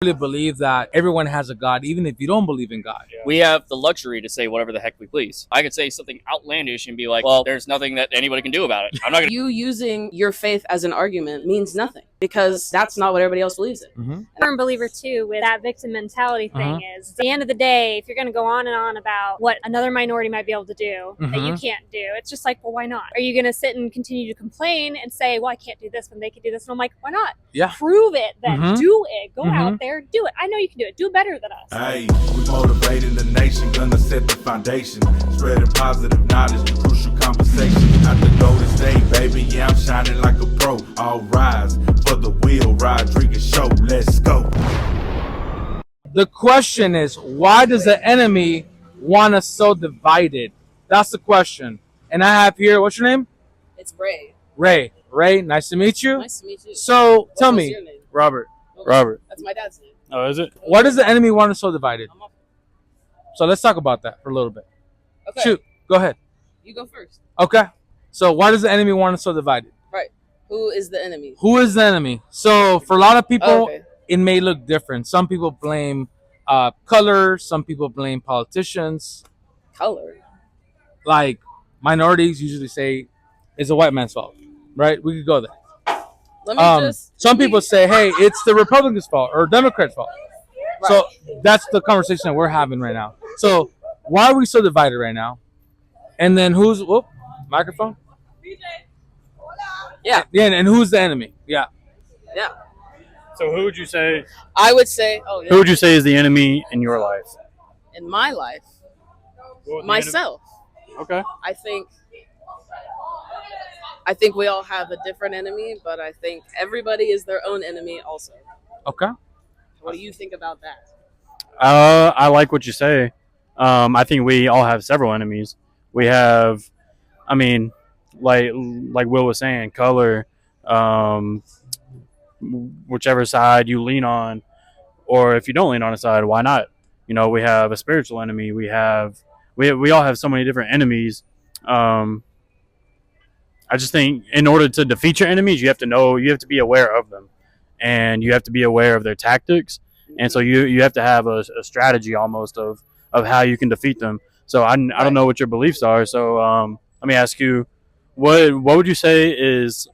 really believe that everyone has a God, even if you don't believe in God. We have the luxury to say whatever the heck we please. I could say something outlandish and be like, well, there's nothing that anybody can do about it. I'm not going to. You using your faith as an argument means nothing because that's not what everybody else believes in. Mm-hmm. I'm a believer too with that victim mentality thing is at the end of the day, if you're going to go on and on about what another minority might be able to do that you can't do, it's just like, well, why not? Are you going to sit and continue to complain and say, well, I can't do this when they can do this? And I'm like, why not? Yeah. Prove it then. Do it. Go out there, do it. I know you can do it. Do better than us. Hey, we motivating the nation, gonna set the foundation, spreading positive knowledge, crucial conversation. Out the Golden State, baby, yeah, I'm shining like a pro. All rise for the Will Rodriguez show. Let's go. The question is, why does the enemy want us so divided? That's the question. And I have here, what's your name? It's Ray. Ray. Ray, nice to meet you. Nice to meet you. So, tell What was me, your name? Robert, Robert. That's my dad's name. Oh, is it? why does the enemy want us so divided? So let's talk about that for a little bit. Okay. Shoot, go ahead. You go first. Okay. So why does the enemy want us so divided? Right. Who is the enemy? Who is the enemy? So for a lot of people, Okay. it may look different. Some people blame color. Some people blame politicians. Color. Like minorities usually say it's a white man's fault, right? We could go there. Let me Some people say, hey, it's the Republicans' fault or Democrats' fault. Right. So that's the conversation that we're having right now. So why are we so divided right now? And then who's microphone? Yeah. Yeah, and who's the enemy? Yeah. Yeah. So who would you say? I would say, Who would you say is the enemy in your life? in my life, myself. Okay. I think we all have a different enemy, but I think everybody is their own enemy also. Okay. What do you think about that? I like what you say. I think we all have several enemies. We have, I mean, like Will was saying, color, whichever side you lean on, or if you don't lean on a side, why not? You know, we have a spiritual enemy. We all have so many different enemies. I just think in order to defeat your enemies, you have to be aware of them, and you have to be aware of their tactics. And so you have to have a strategy almost of how you can defeat them. So I don't know what your beliefs are. So let me ask you, what would you say is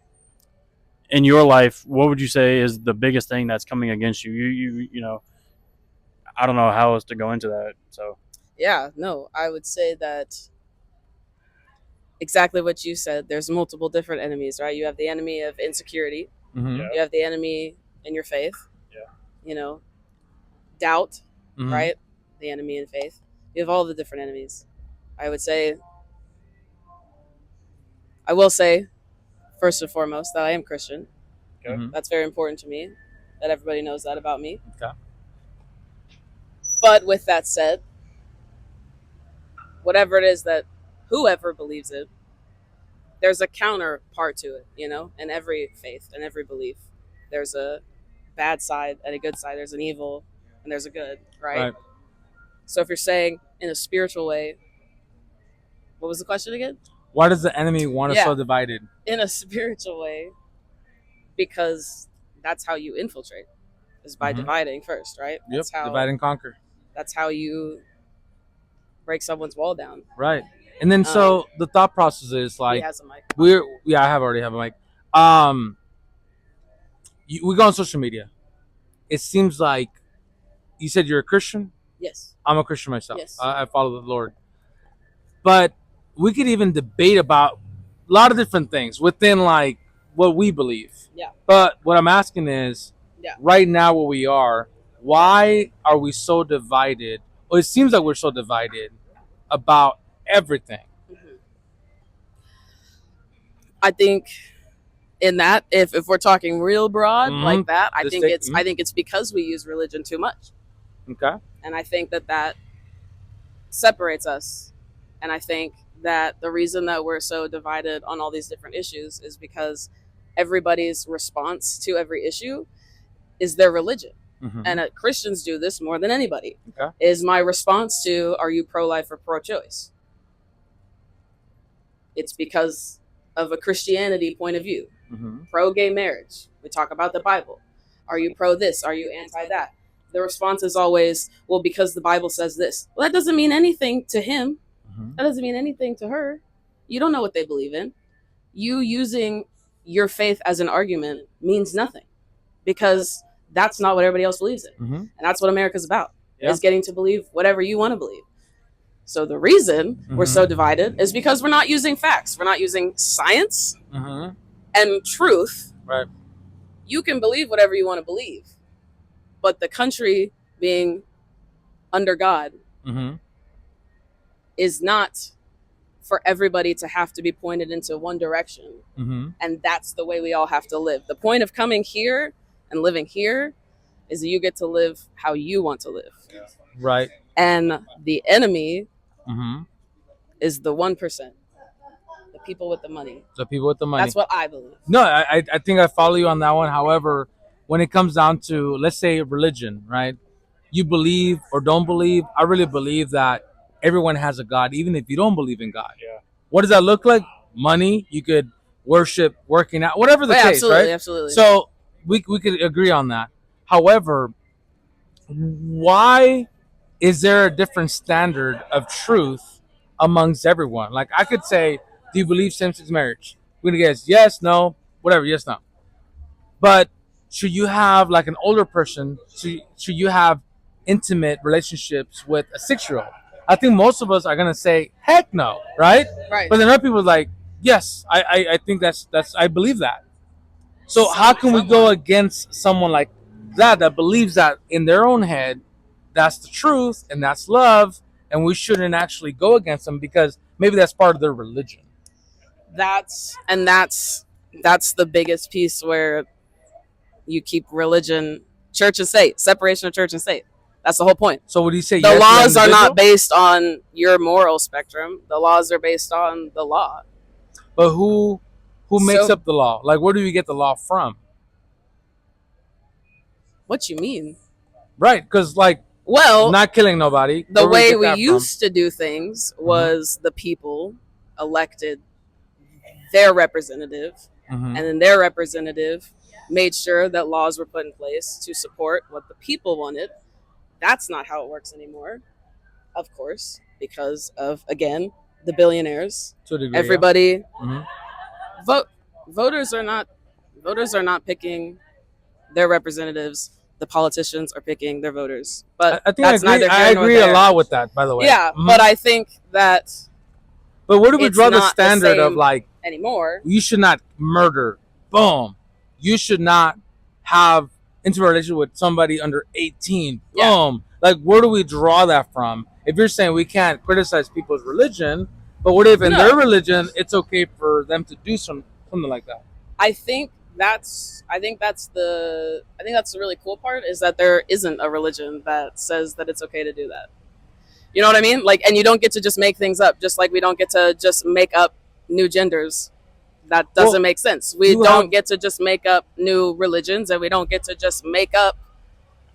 in your life? What would you say is the biggest thing that's coming against you? You know, I don't know how else to go into that. So Yeah, no, I would say that exactly what you said. There's multiple different enemies, right? You have the enemy of insecurity. Mm-hmm. Yeah. You have the enemy in your faith. Yeah. You know, doubt, Mm-hmm. right? The enemy in faith. You have all the different enemies. I will say, first and foremost, that I am Christian. Okay. Mhm. That's very important to me, that everybody knows that about me. Okay. But with that said, whatever it is that whoever believes it, there's a counterpart to it, you know, in every faith and every belief. There's a bad side and a good side. There's an evil and there's a good, right? So if you're saying in a spiritual way, what was the question again? Why does the enemy want us Yeah. so divided? In a spiritual way, because that's how you infiltrate, is by Mhm. dividing first, right? Yep. Divide and conquer. That's how you break someone's wall down. Right. And then so the thought process is like He has a mic. I already have a mic. We go on social media. It seems like you said you're a Christian. Yes. I'm a Christian myself. Yes. I follow the Lord. But we could even debate about a lot of different things within like what we believe. Yeah. But what I'm asking is, Yeah. right now where we are, why are we so divided? Or it seems like we're so divided about everything. I think in that, if we're talking real broad Mhm. like that, I Just think take- I think it's because we use religion too much, Okay. and I think that separates us, and I think that the reason that we're so divided on all these different issues is because everybody's response to every issue is their religion. Mhm. And Christians do this more than anybody. Okay. Is my response to, are you pro-life or pro-choice? It's because of a Christianity point of view. Mhm. Pro-gay marriage. We talk about the Bible. Are you pro this? Are you anti that? the response is always, well, because the Bible says this. Well, that doesn't mean anything to him. That doesn't mean anything to her. You don't know what they believe in. You using your faith as an argument means nothing, because that's not what everybody else believes in. And that's what America's about, is getting to believe whatever you want to believe. So the reason we're so divided is because we're not using facts. We're not using science and truth. Right. You can believe whatever you want to believe, but the country being under God is not for everybody to have to be pointed into one direction. And that's the way we all have to live. The point of coming here and living here is that you get to live how you want to live. Right. And the enemy is the 1%, the people with the money. The people with the money. That's what I believe. No, I think I follow you on that one. However, when it comes down to, let's say, religion, right? You believe or don't believe. I really believe that everyone has a God, even if you don't believe in God. Yeah. What does that look like? Money. You could worship, working out, whatever the case, absolutely, right? Absolutely. So we could agree on that. However, why is there a different standard of truth amongst everyone? Like, I could say, do you believe same-sex marriage? We're gonna guess yes, no, whatever, yes, no. But should you have, like, an older person? Should you have intimate relationships with a 6-year-old? I think most of us are gonna say heck no, right? Right. But then other people are like, yes, I think that's I believe that. So how can we go against someone like that believes that in their own head that's the truth and that's love, and we shouldn't actually go against them because maybe that's part of their religion? That's the biggest piece where you keep religion, church and state, separation of church and state. That's the whole point. So would you say the yes laws are not based on your moral spectrum? The laws are based on the law. But who makes up the law? Like, where do you get the law from? What you mean? Right, because, like, well, not killing nobody. The way we used to do things was the people elected their representative, and then their representative made sure that laws were put in place to support what the people wanted. That's not how it works anymore, of course, because of, again, the billionaires. To a degree, everybody voters are not picking their representatives. The politicians are picking their voters. But I think I agree a lot with that, by the way. Yeah, but I think that. But where do we draw the standard of, like, anymore? You should not murder. Boom. You should not have intimate relationship with somebody under 18. Boom. Yeah. Like, where do we draw that from? If you're saying we can't criticize people's religion, but what if in their religion it's okay for them to do something like that? I think that's the really cool part, is that there isn't a religion that says that it's okay to do that. You know what I mean? Like, and you don't get to just make things up, just like we don't get to just make up new genders. That doesn't make sense. We don't get to just make up new religions, and we don't get to just make up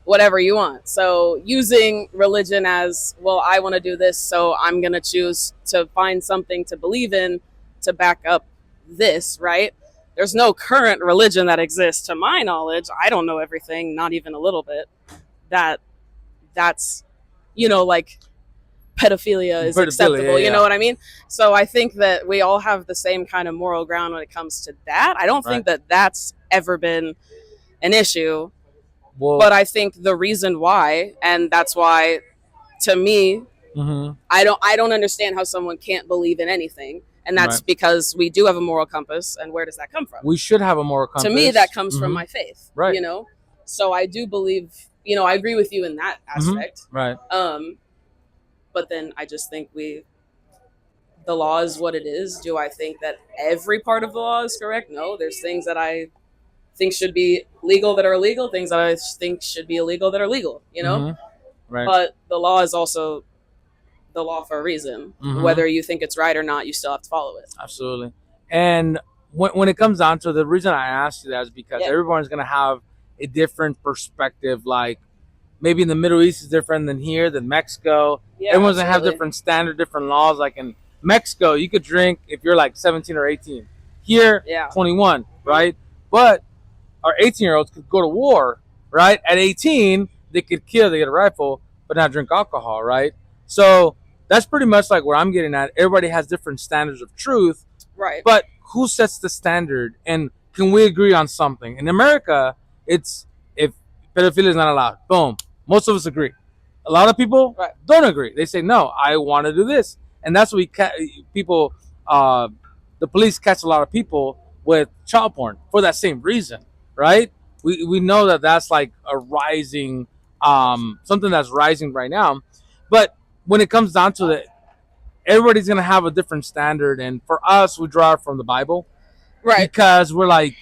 whatever you want. So using religion as, well, I want to do this, so I'm going to choose to find something to believe in to back up this, right? There's no current religion that exists, to my knowledge. I don't know everything, not even a little bit. That's, like, pedophilia is acceptable. You know what I mean? So I think that we all have the same kind of moral ground when it comes to that. I don't think that that's ever been an issue. Well, but I think the reason why, and that's why, to me, I don't understand how someone can't believe in anything. And that's because we do have a moral compass. And where does that come from? We should have a moral compass. To me, that comes from my faith. Right. So I do believe, I agree with you in that aspect. Right. But then I just think the law is what it is. Do I think that every part of the law is correct? No, there's things that I think should be legal that are illegal, things that I think should be illegal that are legal, Right. But the law is also the law for a reason. Whether you think it's right or not, you still have to follow it. Absolutely. And when it comes down to, the reason I asked you that is because everyone's going to have a different perspective. Like, maybe in the Middle East is different than here, than Mexico. Yeah, everyone's going to have different standard, different laws. Like in Mexico, you could drink if you're like 17 or 18. Here, 21, right? But our 18-year-olds could go to war, right? At 18, they could kill, they get a rifle, but not drink alcohol, right? So that's pretty much like where I'm getting at. Everybody has different standards of truth, Right. but who sets the standard, and can we agree on something? In America, it's if pedophilia is not allowed, boom, most of us agree. A lot of people Right. don't agree. They say, no, I want to do this, and that's what people. The police catch a lot of people with child porn for that same reason, right? We know that that's like a rising, something that's rising right now, but when it comes down to it, everybody's gonna have a different standard, and for us, we draw it from the Bible, Right. because we're like,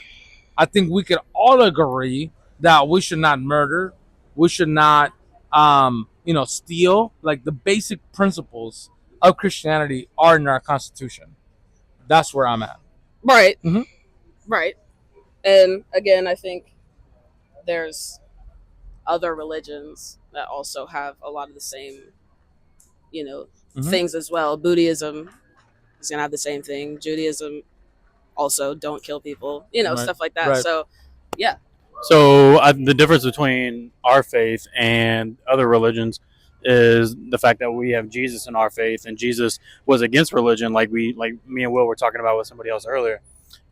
I think we could all agree that we should not murder, we should not, steal. Like the basic principles of Christianity are in our Constitution. That's where I'm at. Right. Mhm. Right. And again, I think there's other religions that also have a lot of the same, Mhm. things as well. Buddhism is gonna have the same thing. Judaism also don't kill people, Right. stuff like that. Right. So, yeah. So the difference between our faith and other religions is the fact that we have Jesus in our faith, and Jesus was against religion, like me and Will were talking about with somebody else earlier,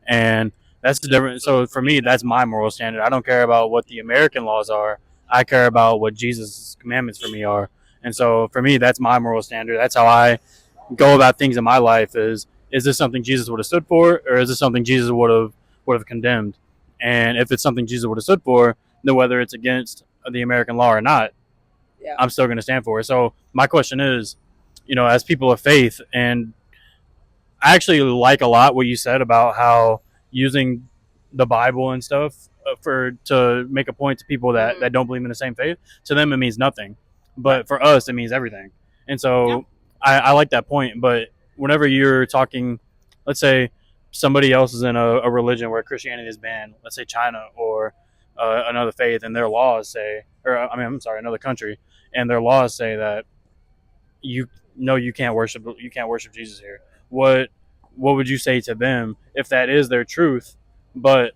and that's the difference. So for me, that's my moral standard. I don't care about what the American laws are. I care about what Jesus' commandments for me are, and so for me, that's my moral standard. That's how I go about things in my life. Is this something Jesus would have stood for, or is this something Jesus would have condemned? And if it's something Jesus would have stood for, then whether it's against the American law or not, Yeah. I'm still going to stand for it. So my question is, as people of faith, and I actually like a lot what you said about how using the Bible and stuff to make a point to people that don't believe in the same faith, to them it means nothing, but for us it means everything. And so Yeah. I like that point. But whenever you're talking, let's say somebody else is in a religion where Christianity is banned, let's say China or another faith, and their laws say, or I mean, I'm sorry, another country, and their laws say that you can't worship Jesus here. What would you say to them if that is their truth, but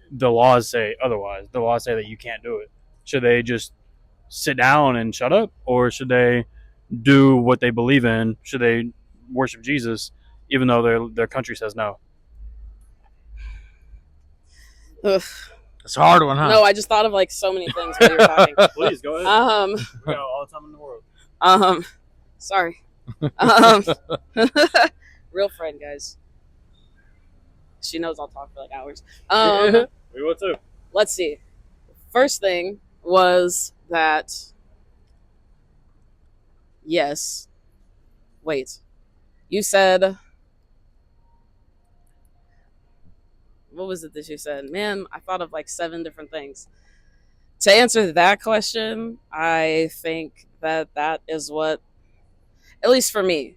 the laws say otherwise? The laws say that you can't do it. Should they just sit down and shut up, or should they do what they believe in? Should they worship Jesus even though their country says no? Ugh. It's a hard one, huh? No, I just thought of like so many things while you were talking. Please go ahead. We got all the time in the world. Sorry. Real friend, guys. She knows I'll talk for like hours. We will too. Let's see. First thing was that, yes. Wait. You said, what was it that you said? Man, I thought of like 7 different things. To answer that question, I think that is what, at least for me,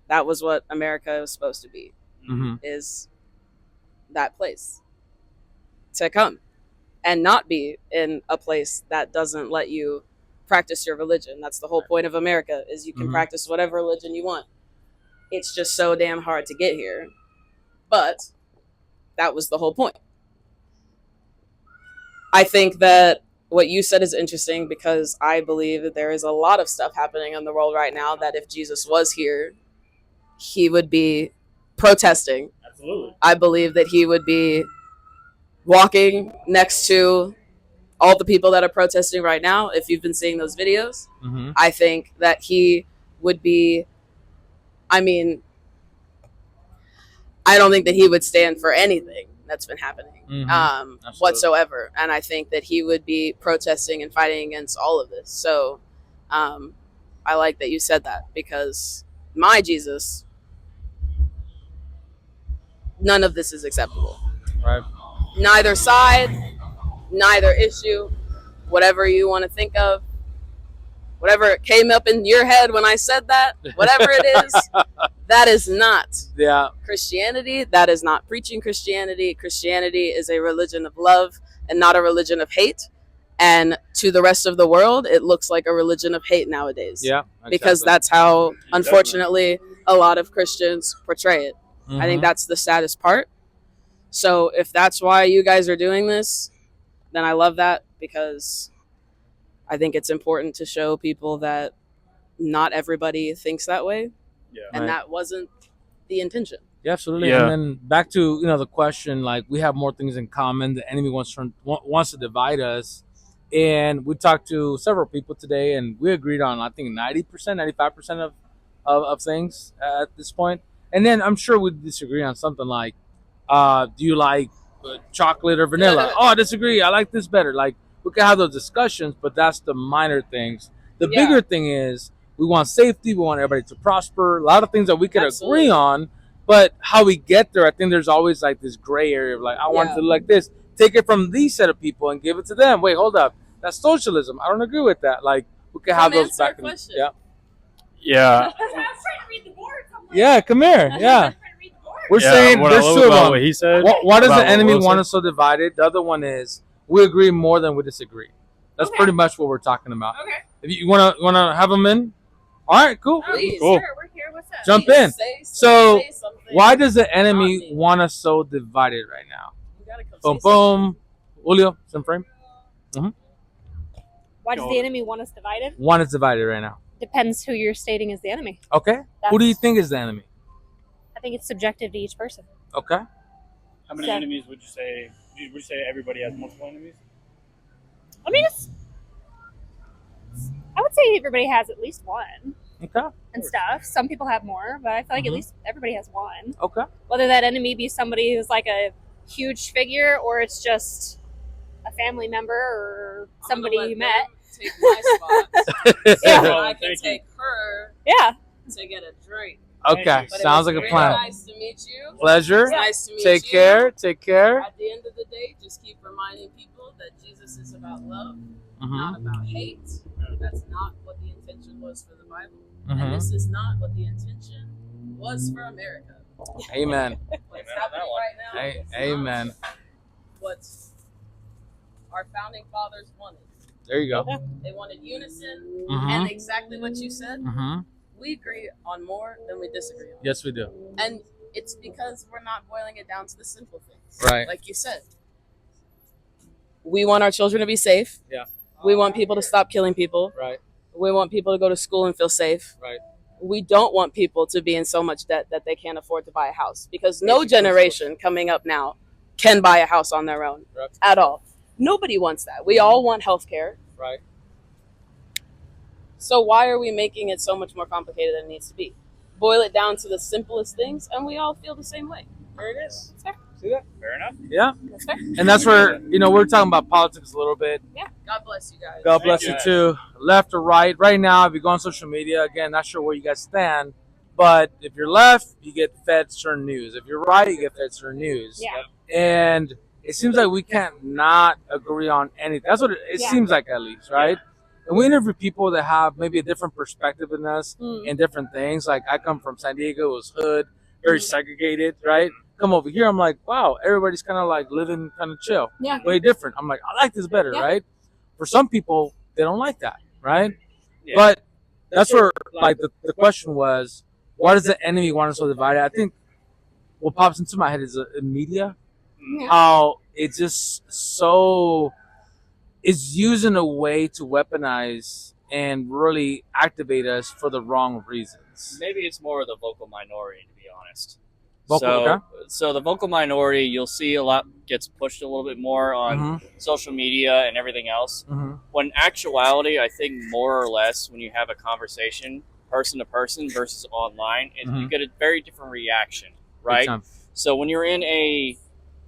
that was what America was supposed to be, is that place to come and not be in a place that doesn't let you practice your religion. That's the whole point of America, is you can practice whatever religion you want. It's just so damn hard to get here. But that was the whole point. I think that what you said is interesting, because I believe that there is a lot of stuff happening in the world right now that if Jesus was here, he would be protesting. Absolutely. I believe that he would be walking next to all the people that are protesting right now. If you've been seeing those videos, I think that he would be, I mean, I don't think that he would stand for anything that's been happening whatsoever. And I think that he would be protesting and fighting against all of this. So I like that you said that, because my Jesus, none of this is acceptable. Right. Neither side, neither issue, whatever you want to think of, whatever came up in your head when I said that, whatever it is, that is not Christianity. That is not preaching Christianity. Christianity is a religion of love and not a religion of hate. And to the rest of the world, it looks like a religion of hate nowadays. Yeah. Exactly. Because that's how, unfortunately, a lot of Christians portray it. I think that's the saddest part. So if that's why you guys are doing this, then I love that, because I think it's important to show people that not everybody thinks that way, Yeah. and Right. that wasn't the intention. Yeah, absolutely. Yeah. And then back to the question, like we have more things in common. The enemy wants to divide us, and we talked to several people today, and we agreed on I think 90%, 95% of things at this point. And then I'm sure we disagree on something like, do you like chocolate or vanilla? Oh, I disagree. I like this better. Like we can have those discussions, but that's the minor things. The Yeah. bigger thing is we want safety. We want everybody to prosper. A lot of things that we could Absolutely. agree on. But how we get there, I think there's always like this gray area of like, I want it Yeah. to look like this. Take it from these set of people and give it to them. Wait, hold up. That's socialism. I don't agree with that. Like, we can have Come those answer back a in. question. Yeah. Yeah. I was trying to read the board. I'm like, Yeah, come here. Yeah. I'm trying to read the board. We're Yeah, saying what, there's what two of about them. what he said. Why does About the what enemy Will want said? us so divided? The other one is we agree more than we disagree. That's Okay. pretty much what we're talking about. Okay. If you wanna have them in, all right, cool. Please. Cool. Sure, we're here. What's up? Jump Please in. say So, say something. Why does the enemy Not me. want us so divided right now? You gotta come Boom, say something. boom. Julio, some frame. Why does the enemy want us divided? Want us divided right now. Depends who you're stating is the enemy. Okay. Who do you think is the enemy? I think it's subjective to each person. Okay. How many So- enemies would you say? Would you say everybody has multiple enemies? I mean, I would say everybody has at least one Okay. and stuff. Some people have more, but I feel like at Mhm. least everybody has one. Okay. Whether that enemy be somebody who's like a huge figure or it's just a family member or somebody I'm gonna you let met. them Take my spot. Yeah. So I can Thank you. take her Yeah. to get a drink. Okay. But But Sounds it like was a really plan. Nice to meet you. Pleasure. It's nice to meet Take you. care. Take care. At the end of the day, just keep reminding people that Jesus is about love, Mhm. not about hate. That's not what the intention was for the Bible. And Mhm. this is not what the intention was for America. Amen. What's Amen on happening that one. right now Hey, is not amen. what our founding fathers wanted. There you go. They wanted unison, Mhm. and exactly what you said. Mhm. We agree on more than we disagree on. Yes, we do. And it's because we're not boiling it down to the simple things. Right. Like you said. We want our children to be safe. Yeah. We want people to stop killing people. Right. We want people to go to school and feel safe. Right. We don't want people to be in so much debt that they can't afford to buy a house, because no Basic generation coming up now can buy a house on their own Right. at all. Nobody wants that. We all want health care. Right. So why are we making it so much more complicated than it needs to be? Boil it down to the simplest things, and we all feel the same way. There it is. That's fair. See that? Fair enough. Yeah. That's fair. And that's where we're talking about politics a little bit. God bless you guys. God bless Thank you you. too. Left or right. Right now, if you go on social media, again, not sure where you guys stand, but if you're left, you get fed certain news. If you're right, you get fed certain news. Yeah. And it seems like we can't not agree on anything. That's what it Yeah. seems like, at least, right? And we interview people that have maybe a different perspective than us Mm. in different things. Like I come from San Diego, it was hood, very segregated, right? Come over here, I'm like, wow, everybody's kind of like living kind of chill, Yeah. way different. I'm like, I like this better, Yeah. right? For some people, they don't like that, right? Yeah. But that's where like the question was, why does the enemy want us so divided? I think what pops into my head is the media, how it's just so is used in a way to weaponize and really activate us for the wrong reasons. Maybe it's more of the vocal minority, to be honest. Okay. So the vocal minority, you'll see a lot gets pushed a little bit more on social media and everything else. Mm-hmm. When actuality, I think more or less when you have a conversation person to person versus online, you Mhm. get a very different reaction, right? So when you're in a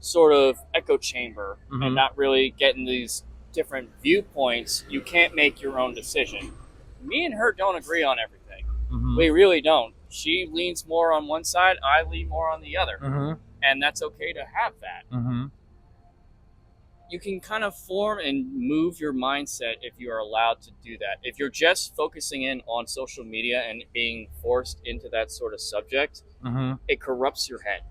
sort of echo chamber Mhm. and not really getting these different viewpoints, you can't make your own decision. Me and her don't agree on everything. Mm-hmm. We really don't. She leans more on one side, I lean more on the other. Mm-hmm. And that's okay to have that. Mm-hmm. You can kind of form and move your mindset if you are allowed to do that. If you're just focusing in on social media and being forced into that sort of subject, Mm-hmm. it corrupts your head.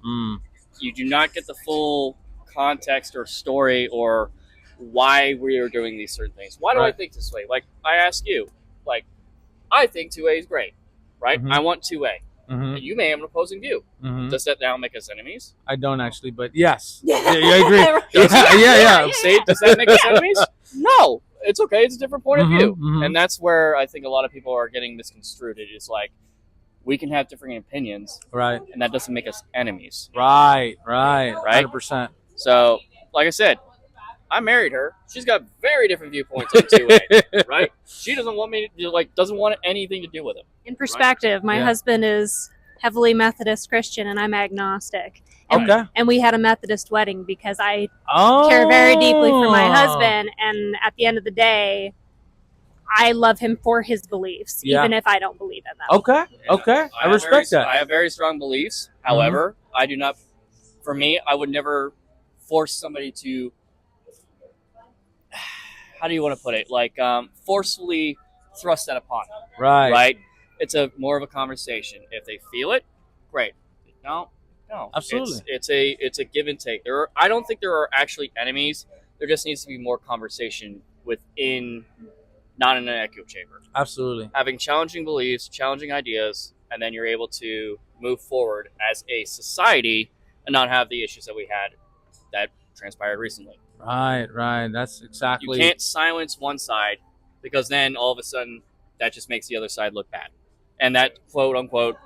Mm. You do not get the full context or story or why we are doing these certain things. Why do I Right. think this way? Like, I ask you, like, I think 2A is great, right? Mhm. I want 2A. Mm-hmm. And you may have an opposing view. Mm-hmm. Does that now make us enemies? I don't actually, but yes. Yeah. I agree. Yeah. Yeah. See, does that make us enemies? No. it's okay. It's a different point of Mhm, view, mhm. and that's where I think a lot of people are getting misconstrued. It is like we can have differing opinions, Right. and that doesn't make us enemies. Right. Right? 100%. So, like I said, I married her. She's got very different viewpoints on 2A, right? She doesn't want me to doesn't want anything to do with him. In perspective, my Yeah. husband is heavily Methodist Christian and I'm agnostic. And, Okay. and we had a Methodist wedding because I Oh. care very deeply for my husband, and at the end of the day, I love him for his beliefs, Yeah. even if I don't believe in them. Okay. Okay. I have respect very, that. I have very strong beliefs. However, I do not. For me, I would never force somebody to. How do you want to put it? Like forcefully thrust that upon them. Right. Right? It's a more of a conversation. If they feel it, great. No. Absolutely. It's a give and take. I don't think there are actually enemies. There just needs to be more conversation within, not in an echo chamber. Absolutely. Having challenging beliefs, challenging ideas, and then you're able to move forward as a society and not have the issues that we had that transpired recently. Right. That's exactly. You can't silence one side because then all of a sudden that just makes the other side look bad. And that quote unquote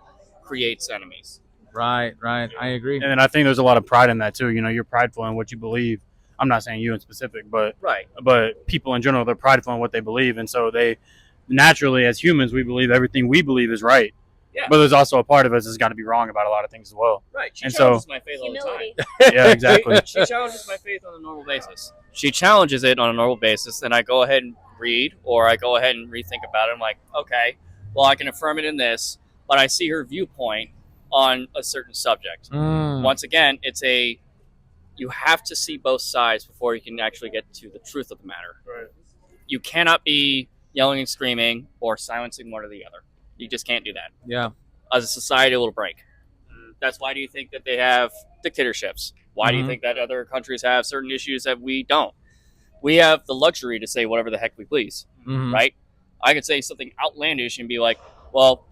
creates enemies. Right. I agree. And then I think there's a lot of pride in that too. You know, you're prideful in what you believe. I'm not saying you in specific, but Right. people in general, they're prideful in what they believe, and so they naturally, as humans, we believe everything we believe is right. Yeah. But there's also a part of us that's got to be wrong about a lot of things as well. Right. She And challenges my faith all the Humility. time. Yeah, exactly. She challenges my faith on a normal basis. She challenges it on a normal basis, and I go ahead and read, or I go ahead and rethink about it. I'm like, okay, well, I can affirm it in this, but I see her viewpoint on a certain subject. Once again, you have to see both sides before you can actually get to the truth of the matter. Right. You cannot be yelling and screaming or silencing one or the other. You just can't do that. Yeah. As a society, it will break. That's why do you think that they have dictatorships? Why do you Mhm. think that other countries have certain issues that we don't? We have the luxury to say whatever the heck we please, Mhm. right? I could say something outlandish and be like, well,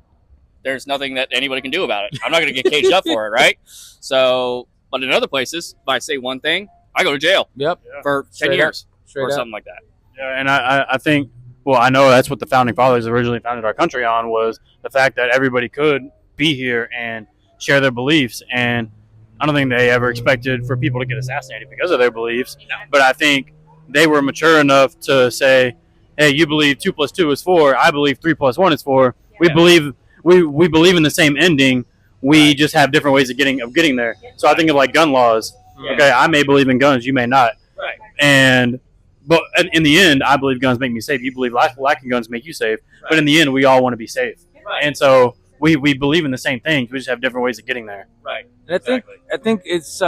there's nothing that anybody can do about it. I'm not going to get caged up for it, right? So, but in other places, if I say one thing, I go to jail Yep. for 10 Straight up. years Straight or up. something like that. Yeah, and I think, well, I know that's what the founding fathers originally founded our country on, was the fact that everybody could be here and share their beliefs. And I don't think they ever expected for people to get assassinated because of their beliefs. No. But I think they were mature enough to say, hey, you believe 2 + 2 is 4. I believe 3 + 1 is 4. We Yeah. believe we believe in the same ending. We just have different ways of getting there. So I think of like gun laws. Yeah. Okay, I may believe in guns, you may not. Right. But in the end, I believe guns make me safe. You believe lack of guns make you safe. Right. But in the end, we all want to be safe. Right. And so we believe in the same things. We just have different ways of getting there. Right. And I think it's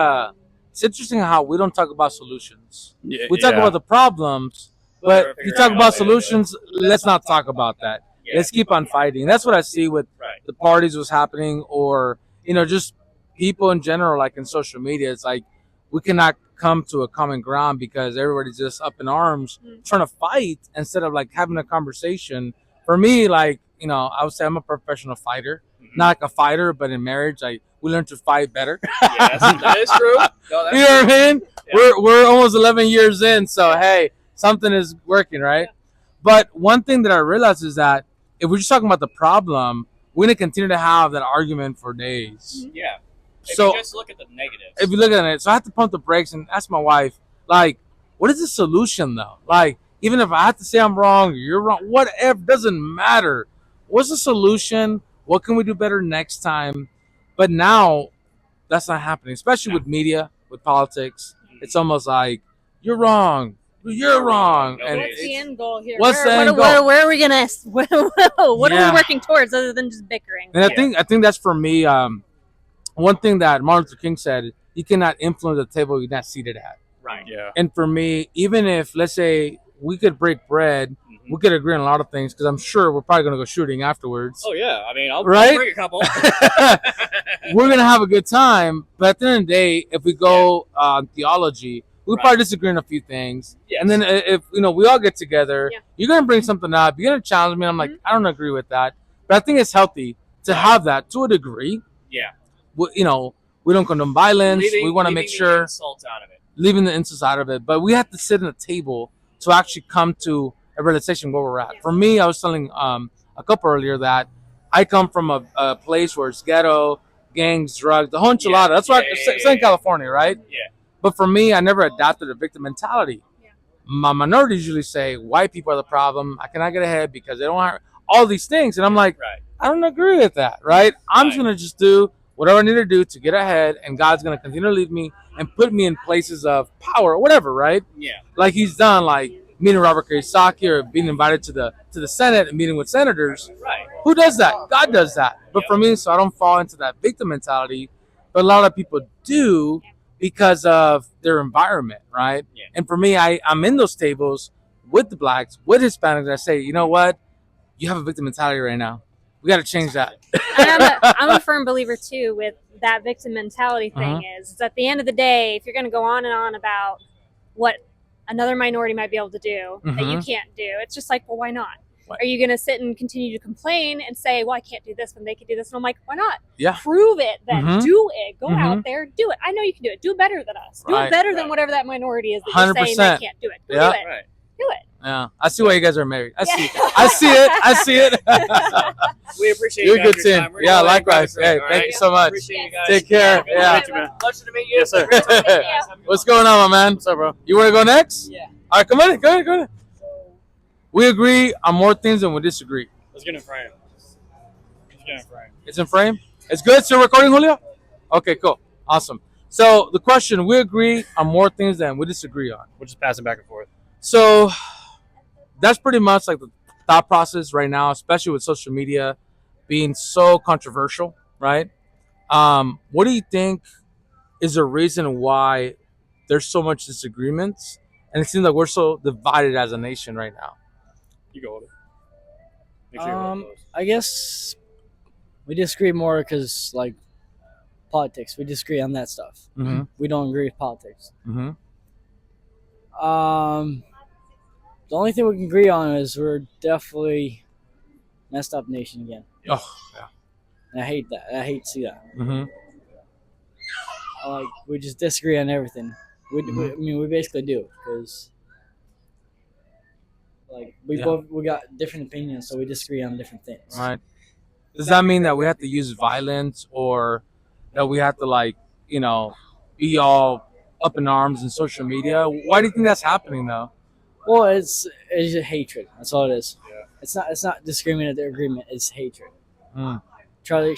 interesting how we don't talk about solutions. Yeah, We talk about the problems, but if you talk about solutions, let's not talk about that. Yeah. Let's keep on fighting. That's what I see with Right. the parties was happening, or just people in general, like in social media. It's like we cannot come to a common ground because everybody's just up in arms trying to fight instead of like having a conversation. For me, like, I would say I'm a professional fighter, not like a fighter, but in marriage, we learn to fight better. Yes, that is true. No, that's You know what I mean? Yeah. We're almost 11 years in, so hey, something is working, right? But one thing that I realized is that if we're just talking about the problem, we're gonna continue to have that argument for days. Yeah. If So you just look at the negatives. if you look at it, so I have to pump the brakes and ask my wife, like, what is the solution though? Like, even if I have to say I'm wrong, you're wrong, whatever, doesn't matter. What's the solution? What can we do better next time? But now that's not happening, especially with media, with politics. It's almost like you're wrong. You're wrong. No, And What's the end goal here? What's the end what goal? where are we gonna? What are Yeah. we working towards other than just bickering? And I think that's for me. One thing that Martin Luther King said: you cannot influence the table you're not seated at. Right. Yeah. And for me, even if let's say we could break bread, we could agree on a lot of things because I'm sure we're probably gonna go shooting afterwards. Oh yeah. I mean, I'll Right? bring a couple. We're gonna have a good time, but at the end of the day, if we go on theology, we Right. probably disagree on a few things. Yes. And then if we all get together, Yeah. you're gonna bring something up. You're gonna challenge me. And I'm like, I don't agree with that, but I think it's healthy to have that to a degree. Yeah. We don't condone violence. Leaving- We want to leaving make the sure insults out of it. leaving the insults out of it, but we have to sit at a table to actually come to a realization where we're at. For me, I was telling a couple earlier that I come from a place where it's ghetto, gangs, drugs, the whole enchilada. That's why Southern California, right? Yeah. But for me, I never adopted a victim mentality. My minorities usually say white people are the problem. I cannot get ahead because they don't have all these things. And I'm like, Right. I don't agree with that, right? I'm just Right. going to just do whatever I need to do to get ahead, and God's going to continue to lead me and put me in places of power or whatever, right? Yeah. Like he's done, like meeting Robert Kiyosaki or being invited to the Senate and meeting with senators. Right. Who does that? God does that. But for me, so I don't fall into that victim mentality, but a lot of people do because of their environment, right? Yeah. And for me, I'm in those tables with the blacks, with Hispanics, and I say, you know what? You have a victim mentality right now. We got to change that. And I'm a firm believer too with that victim mentality thing. Is at the end of the day, if you're going to go on and on about what another minority might be able to do that you can't do, it's just like, well, why not? What? Are you going to sit and continue to complain and say, well, I can't do this when they can do this? And I'm like, why not? Yeah. Prove it then. Mhm. Do it. Go Mhm. out there. Do it. I know you can do it. Do it better than us. Do Right. it better Right. than whatever that minority is that you're saying 100%. they can't do it. Go Yeah. do it. Right. Do it. Yeah, I see why you guys are married. I Yeah. see. I see it. I see it. We appreciate You're you a good guys, your team. time. We're Yeah, gonna let you likewise. guys run, Hey, all thank right? you so much. Appreciate you guys. Take care. Good Yeah. to meet you, man. Pleasure to meet you. Yes, sir. Great talking to you guys. Have a good What's one. going on, my man? What's up, bro? You want to go next? Yeah. All right, come on in. Go ahead. Go ahead. We agree on more things than we disagree. Let's get in frame. Let's get in frame. It's in frame. It's good. Still recording, Julio? Okay, cool. Awesome. So the question: we agree on more things than we disagree on. We'll just pass it back and forth. So that's pretty much like the thought process right now, especially with social media being so controversial, right? What do you think is the reason why there's so much disagreements, and it seems like we're so divided as a nation right now? You go with it. Make sure you're real close. I guess we disagree more because, like, politics. We disagree on that stuff. Mm-hmm. We don't agree with politics. Mm-hmm. The only thing we can agree on is we're definitely messed up nation again. Oh, yeah. And I hate that. I hate to see that. Mm-hmm. Like, we just disagree on everything. I mean, we basically do because, like, we got different opinions, so we disagree on different things. Right. Does that mean that we have to use violence, or that we have to, like, be all up in arms in social media? Why do you think that's happening, though? Well, it's just hatred. That's all it is. Yeah. It's not disagreement at the agreement. It's hatred. Mm. Charlie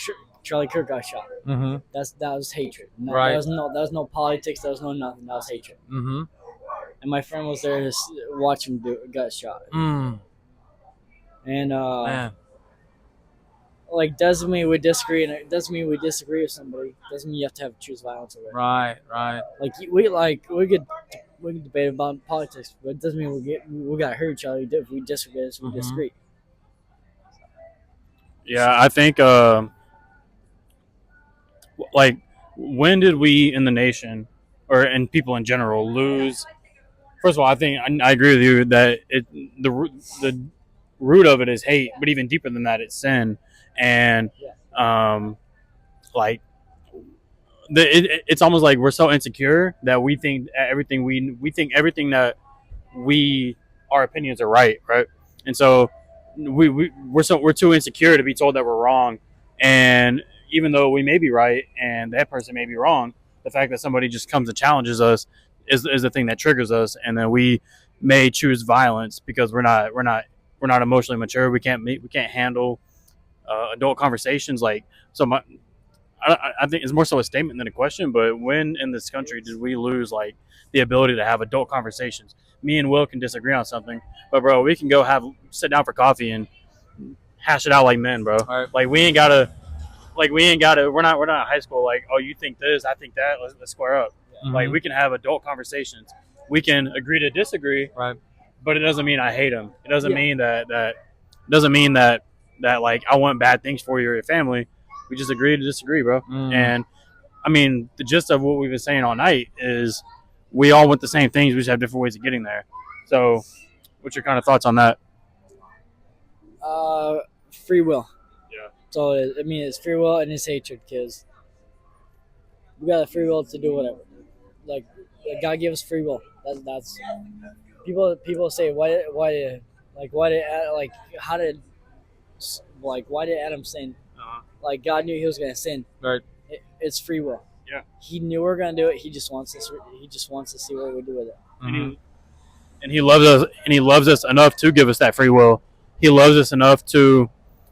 Kirk got shot. Mm-hmm. That was hatred. Right. That was no politics. That was no nothing. That was hatred. Mm-hmm. And my friend was there to watch him got shot. Mm. And Man. like, doesn't mean we disagree, and it doesn't mean we disagree with somebody. Doesn't mean you have to choose violence over it. Right. Like, we could debate about politics, but it doesn't mean we got to hurt each other if we disagree. We Mhm. disagree. Yeah, I think like, when did we in the nation, or in people in general, lose? First of all, I think I agree with you that the root of it is hate, but even deeper than that, it's sin, and like it's almost like we're so insecure that we think everything that our opinions are right, and so we're too insecure to be told that we're wrong, and even though we may be right and that person may be wrong, the fact that somebody just comes and challenges us is the thing that triggers us, and then we may choose violence because we're not emotionally mature. We can't handle adult conversations. Like, so I think it's more so a statement than a question. But when in this country did we lose, like, the ability to have adult conversations? Me and Will can disagree on something, but bro, we can go sit down for coffee and hash it out like men, bro. Right. Like, we ain't gotta. We're not in high school. Like, oh, you think this, I think that. Let's square up. Mhm. Like, we can have adult conversations. We can agree to disagree. Right. But it doesn't mean I hate them. It doesn't mean that like I want bad things for you or your family. We just agree to disagree, bro. Mm. And I mean, the gist of what we've been saying all night is we all want the same things. We just have different ways of getting there. So, what's your kind of thoughts on that? Free will. Yeah. So I mean, it's free will and it's hatred because we got a free will to do whatever. Like, God gave us free will. people say why did why did Adam sin? Like God knew he was gonna sin. Right. It's free will. Yeah. He knew we are gonna do it. He just wants us. He just wants to see what we do with it. And he loves us, and he loves us enough to give us that free will. He loves us enough to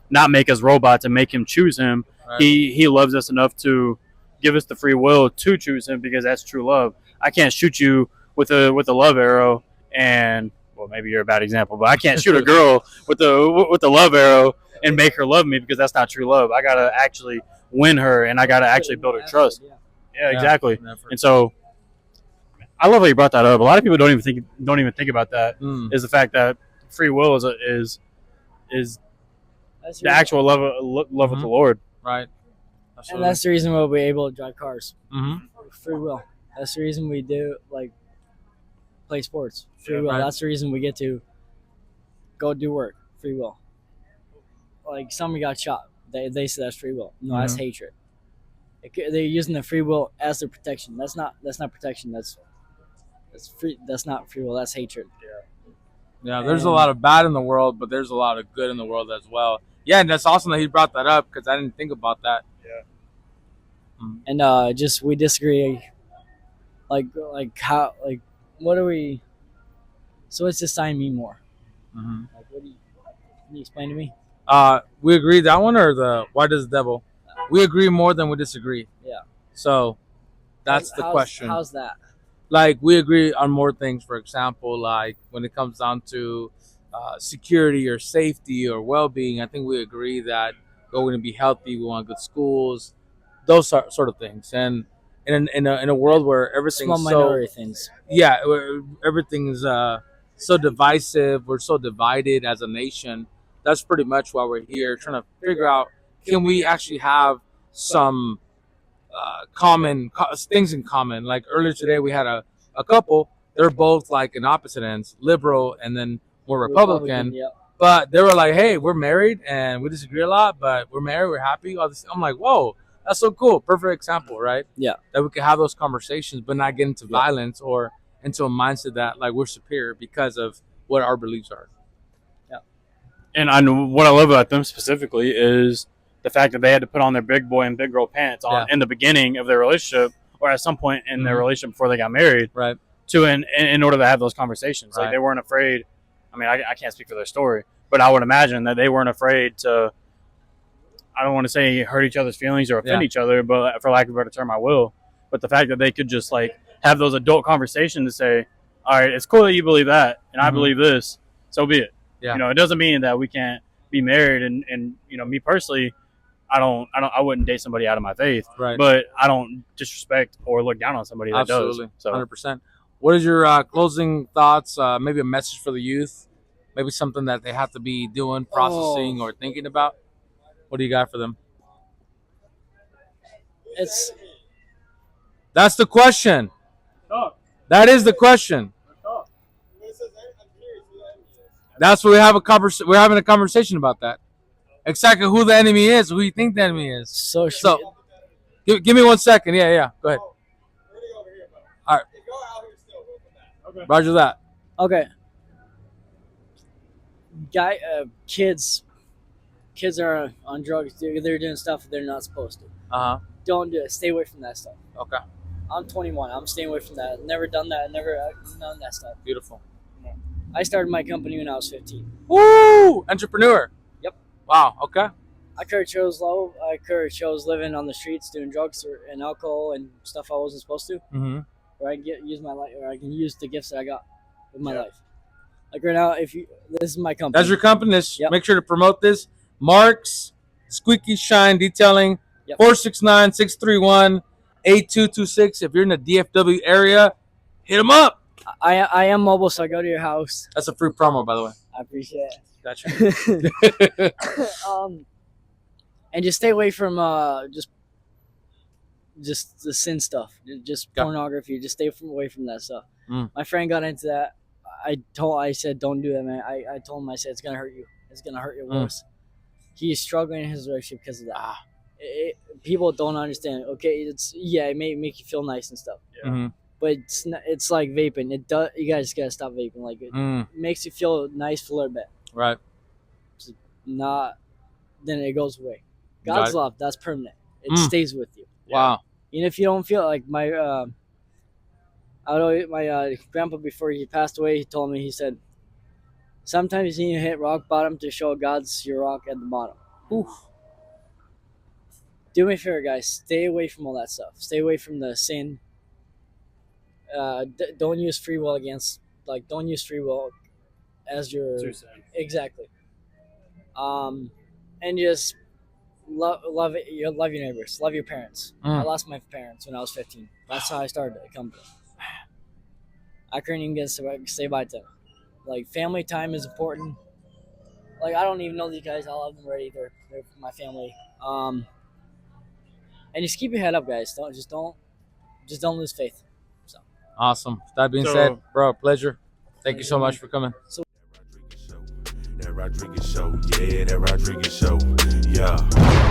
not make us robots and make him choose him. Right. He loves us enough to give us the free will to choose him, because that's true love. I can't shoot you with a love arrow, and well, maybe you're a bad example, but I can't shoot a girl with the love arrow and make her love me, because that's not true love. I gotta actually win her, and I gotta actually build her trust. Yeah, exactly. And so I love how you brought that up. A lot of people don't even think about that. Is the fact that free will is the actual love of the Lord. Right. And that's the reason we'll be able to drive cars. Mm-hmm. Free will. That's the reason we do play sports. Free will. Right. That's the reason we get to go do work. Free will. Like somebody got shot. They say that's free will. No, that's hatred. They're using the free will as their protection. That's not protection. That's free. That's not free will. That's hatred. Yeah, there's a lot of bad in the world, but there's a lot of good in the world as well. Yeah, and that's awesome that he brought that up, because I didn't think about that. And just we disagree. Like how what do we? So what's this sign mean more? Mm-hmm. Like can you explain to me? We agree that one, or the why does the devil? We agree more than we disagree. Yeah. So that's the question. How's that? Like, we agree on more things. For example, like when it comes down to security or safety or well-being, I think we agree that we're going to be healthy. We want good schools, those sort of things. And in a world where everything's Small minority things. Yeah, where everything's so divisive, we're so divided as a nation. That's pretty much why we're here, trying to figure out, can we actually have some common things in common. Like earlier today, we had a couple. They're both like in opposite ends, liberal and then more Republican. Yeah. But they were like, "Hey, we're married and we disagree a lot, but we're married, we're happy." All this. I'm like, "Whoa, that's so cool!" Perfect example, right? Yeah. That we can have those conversations, but not get into violence or into a mindset that like we're superior because of what our beliefs are. And what I love about them specifically is the fact that they had to put on their big boy and big girl pants in the beginning of their relationship, or at some point in their relationship before they got married, right? In order to have those conversations. Right. Like, they weren't afraid. I mean, I can't speak for their story, but I would imagine that they weren't afraid to, I don't want to say hurt each other's feelings or offend each other, but for lack of a better term, I will. But the fact that they could just like have those adult conversations to say, all right, it's cool that you believe that, and I believe this, so be it. Yeah. You know, it doesn't mean that we can't be married. And you know, me personally, I wouldn't date somebody out of my faith, right? But I don't disrespect or look down on somebody that Absolutely. does. So 100%. What is your closing thoughts? Maybe a message for the youth, maybe something that they have to be doing, processing, or thinking about. What do you got for them? That's the question. That is the question. That's what we have we're having a conversation about that. Exactly who the enemy is, who you think the enemy is. So give me 1 second. Yeah. Go ahead. All right. Roger that. Okay. Kids are on drugs. They're doing stuff they're not supposed to. Don't do it. Stay away from that stuff. Okay. I'm 21. I'm staying away from that. Never done that. Never done that stuff. Beautiful. I started my company when I was 15. Woo! Entrepreneur. Yep. Wow. Okay. I could have chose low. I could have chose living on the streets, doing drugs and alcohol and stuff I wasn't supposed to. Mm-hmm. Or I can use my life, or I can use the gifts that I got with my life. Like right now, this is my company. That's your company. Make sure to promote this. Mark's Squeaky Shine Detailing. 469-631-8226. If you're in the DFW area, hit them up. I am mobile, so I go to your house. That's a free promo, by the way. I appreciate it. Gotcha. And just stay away from just the sin stuff, just pornography. Just stay away from that stuff. My friend got into that. I said, don't do that, man. I told him, I said, it's gonna hurt you. It's gonna hurt you worse. He's struggling in his relationship because of that. People don't understand. Okay, it may make you feel nice and stuff. Mm-hmm. but it's not, it's like vaping. It does. You guys gotta stop vaping. Like it makes you feel nice for a little bit. Right. Not then it goes away. Got God's it. love, that's permanent. It stays with you. Wow. Even if you don't feel like my grandpa, before he passed away, he told me, he said, sometimes you need to hit rock bottom to show God's your rock at the bottom. Oof. Do me a favor, guys. Stay away from all that stuff. Stay away from the sin. Don't use free will don't use free will as your exactly. And just love it. You love your neighbors. Love your parents. I lost my parents when I was 15. That's how I started a company. I couldn't even get say bye to them. Like, family time is important. Like, I don't even know these guys. I love them already. They're my family. And just keep your head up, guys. Don't lose faith. So Awesome. That being said, bro, pleasure. Thank you so much for coming. That Rodriguez show, yeah, that Rodriguez show, yeah.